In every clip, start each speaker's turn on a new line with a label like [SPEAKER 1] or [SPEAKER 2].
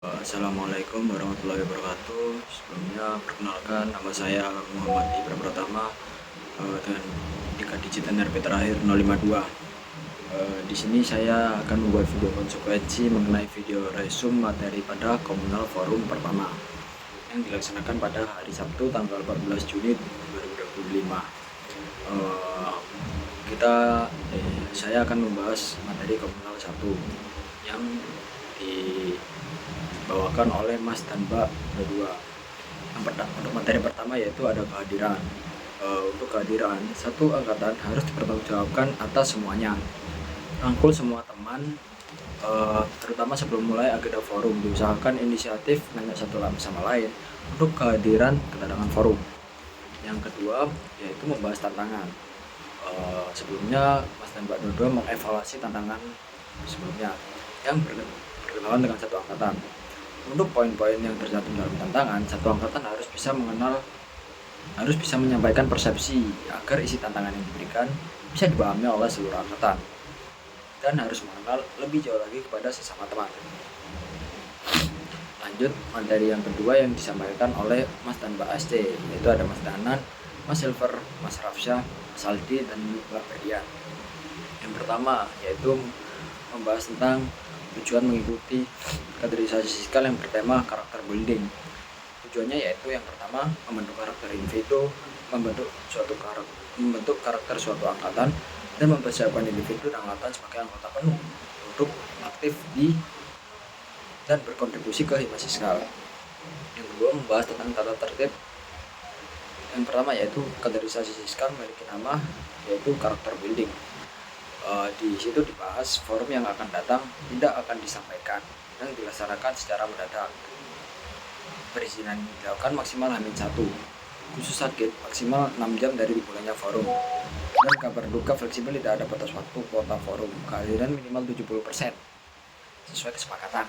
[SPEAKER 1] Assalamualaikum warahmatullahi wabarakatuh. Sebelumnya perkenalkan, nama saya Muhammad Ibra Pratama, dengan nikah digit NRP terakhir 052. Di sini saya akan membuat video konsekuensi mengenai video resume materi pada komunal forum pertama yang dilaksanakan pada hari Sabtu tanggal 14 Juni 2025. Eh, kita saya akan membahas materi komunal 1 yang dibawakan oleh Mas dan Mbak berdua. Untuk materi pertama yaitu ada kehadiran. Untuk kehadiran, satu angkatan harus dipertanggungjawabkan atas semuanya. Rangkul semua teman, terutama sebelum mulai agenda forum. Diusahakan inisiatif nanya satu sama lain untuk kehadiran kedatangan forum. Yang kedua yaitu membahas tantangan. Sebelumnya Mas dan Mbak berdua mengevaluasi tantangan sebelumnya yang berkenalan dengan satu angkatan. Untuk poin-poin yang tercantum dalam tantangan, satu angkatan harus bisa menyampaikan persepsi agar isi tantangan yang diberikan bisa dipahami oleh seluruh angkatan dan harus mengenal lebih jauh lagi kepada sesama teman. Lanjut materi yang kedua yang disampaikan oleh Mas dan Mbak ST, yaitu ada Mas Danan, Mas Silver, Mas Rafsyah, Mas Aldi, dan Mbak Berdian. Yang pertama yaitu membahas tentang tujuan mengikuti kaderisasi fiskal yang bertema karakter building. Tujuannya yaitu yang pertama membentuk karakter individu, membentuk karakter suatu angkatan, dan mempersiapkan individu dan angkatan sebagai anggota penuh untuk aktif di dan berkontribusi ke hima fiskal. Yang kedua membahas tentang tata tertib. Yang pertama yaitu kaderisasi fiskal memiliki nama yaitu karakter building. Di situ dibahas forum yang akan datang tidak akan disampaikan dan dilaksanakan secara mendadak. Perizinan dilakukan maksimal H-1, khusus sakit maksimal 6 jam dari dimulainya forum, dan kabar duka fleksibel, tidak ada batas waktu kuota forum, kehadiran minimal 70% sesuai kesepakatan.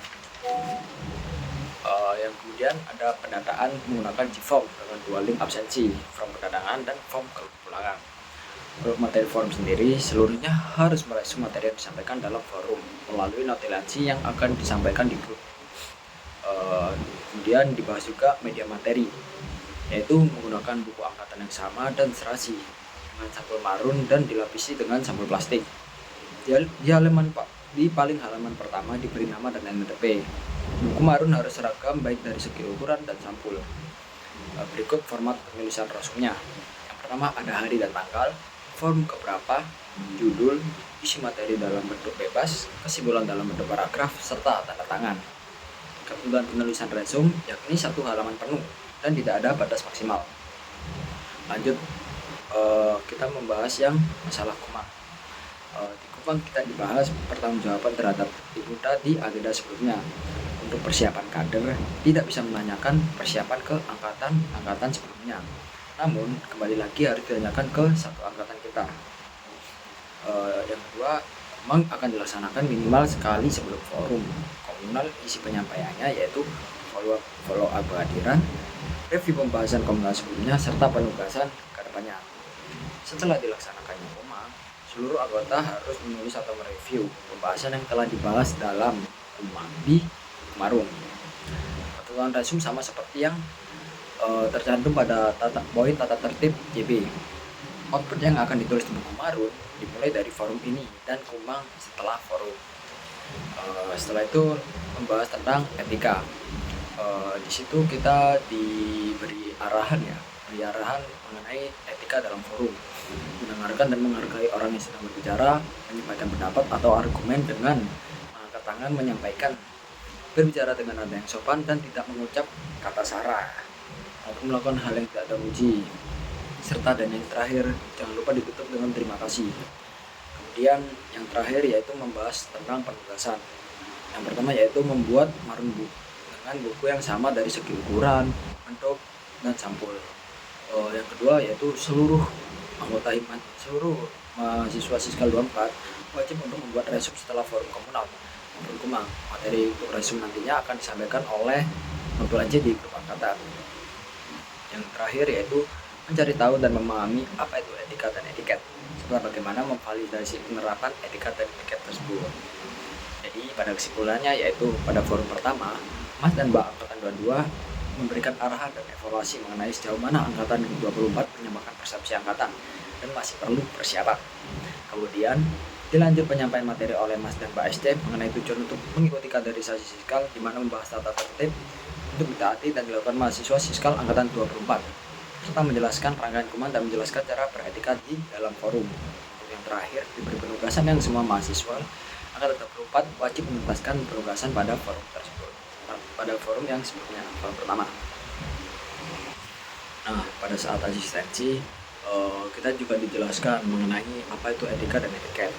[SPEAKER 1] Yang kemudian ada pendataan menggunakan G-form dengan 2 link absensi, form kedatangan dan form kepulangan. Untuk materi forum sendiri, seluruhnya harus meresume materi yang disampaikan dalam forum melalui notilasi yang akan disampaikan di grup. Kemudian dibahas juga media materi, yaitu menggunakan buku angkatan yang sama dan serasi dengan sampul marun dan dilapisi dengan sampul plastik. Di paling halaman pertama diberi nama dan NTP. Buku marun harus seragam baik dari segi ukuran dan sampul. Berikut format penulisan resumnya. Yang pertama ada hari dan tanggal, form keberapa, judul, isi materi dalam bentuk bebas, kesimpulan dalam bentuk paragraf, serta tanda tangan. Ketentuan penulisan resume yakni 1 halaman penuh dan tidak ada batas maksimal. Lanjut, kita membahas yang masalah Kumang. Di Kumang kita dibahas pertanggungjawaban terhadap diputa di agenda sebelumnya. Untuk persiapan kader tidak bisa menanyakan persiapan ke angkatan sebelumnya. Namun kembali lagi harus ditanyakan ke satu angkatan kita. Yang kedua, memang akan dilaksanakan minimal sekali sebelum forum komunal. Isi penyampaiannya yaitu follow up kehadiran, review pembahasan komunal sebelumnya, serta penugasan ke depannya. Setelah dilaksanakannya Kumang, seluruh anggota harus menulis atau mereview pembahasan yang telah dibahas dalam Kumang di Kumarun. Ketentuan resume sama seperti yang tercantum pada poin tata tertib JB. Output yang akan ditulis di buku marun dimulai dari forum ini dan Kumang setelah forum. Setelah itu membahas tentang etika. Di situ kita diberi arahan mengenai etika dalam forum. Mendengarkan dan menghargai orang yang sedang berbicara, menyampaikan pendapat atau argumen dengan mengangkat tangan, menyampaikan, berbicara dengan nada yang sopan dan tidak mengucap kata sara atau melakukan hal yang tidak teruji, serta dan yang terakhir jangan lupa ditutup dengan terima kasih. Kemudian yang terakhir yaitu membahas tentang penugasan. Yang pertama yaitu membuat marun dengan buku yang sama dari segi ukuran, bentuk, dan sampul. Yang kedua yaitu seluruh mahasiswa Siskal 24 wajib untuk membuat resume setelah forum komunal maupun Kumang. Materi untuk resume nantinya akan disampaikan oleh Nobel aja di grup angkatan. Yang terakhir yaitu mencari tahu dan memahami apa itu etika dan etiket, serta bagaimana memvalidasi penerapan etika dan etiket tersebut. Jadi pada kesimpulannya yaitu pada forum pertama, Mas dan Mbak Angkatan 22 memberikan arahan dan evaluasi mengenai sejauh mana Angkatan 24 menyamakan persepsi Angkatan dan masih perlu persiapan. Kemudian dilanjut penyampaian materi oleh Mas dan Mbak SD mengenai tujuan untuk mengikuti kaderisasi Siskal, di mana membahas tata tertib untuk ditaati dan dilakukan mahasiswa Siskal Angkatan 24, serta menjelaskan rangkaian kuman dan menjelaskan cara beretika di dalam forum. Untuk yang terakhir, diberi penugasan yang semua mahasiswa Angkatan 24 wajib menuntaskan penugasan pada forum tersebut, pada forum yang sebelumnya, forum pertama. Nah, pada saat asistensi, kita juga dijelaskan mengenai apa itu etika dan etiket.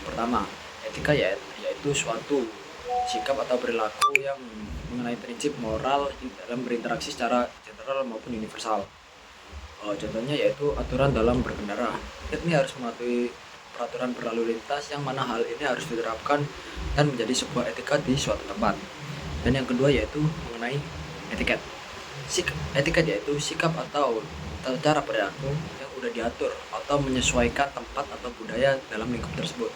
[SPEAKER 1] Pertama, etika yaitu suatu sikap atau perilaku yang mengenai prinsip moral dalam berinteraksi secara general maupun universal. Contohnya yaitu aturan dalam berkendara. Ini harus mematuhi peraturan berlalu lintas, yang mana hal ini harus diterapkan dan menjadi sebuah etika di suatu tempat. Dan yang kedua yaitu mengenai etiket. Etiket yaitu sikap atau cara perilaku yang udah diatur atau menyesuaikan tempat atau budaya dalam lingkup tersebut.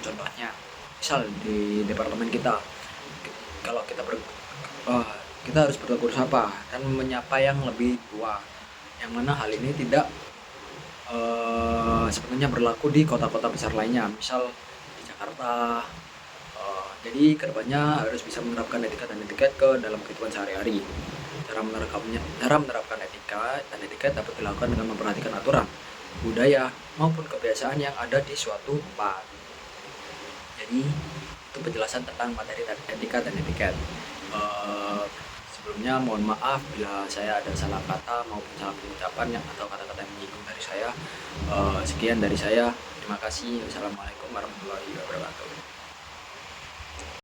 [SPEAKER 1] Contohnya, misal di departemen kita, kalau kita harus bertegur sapa dan menyapa yang lebih tua, yang mana hal ini tidak sepenuhnya berlaku di kota-kota besar lainnya, misal di Jakarta. Jadi kedepannya harus bisa menerapkan etika dan etiket ke dalam kehidupan sehari-hari. Cara menerapkan etika dan etiket dapat dilakukan dengan memperhatikan aturan, budaya, maupun kebiasaan yang ada di suatu tempat. Jadi itu penjelasan tentang materi etika dan etiket. Sebelumnya mohon maaf bila saya ada salah kata maupun salah pengucapan atau kata-kata yang menyinggung dari saya. Sekian dari saya. Terima kasih. Wassalamualaikum warahmatullahi wabarakatuh.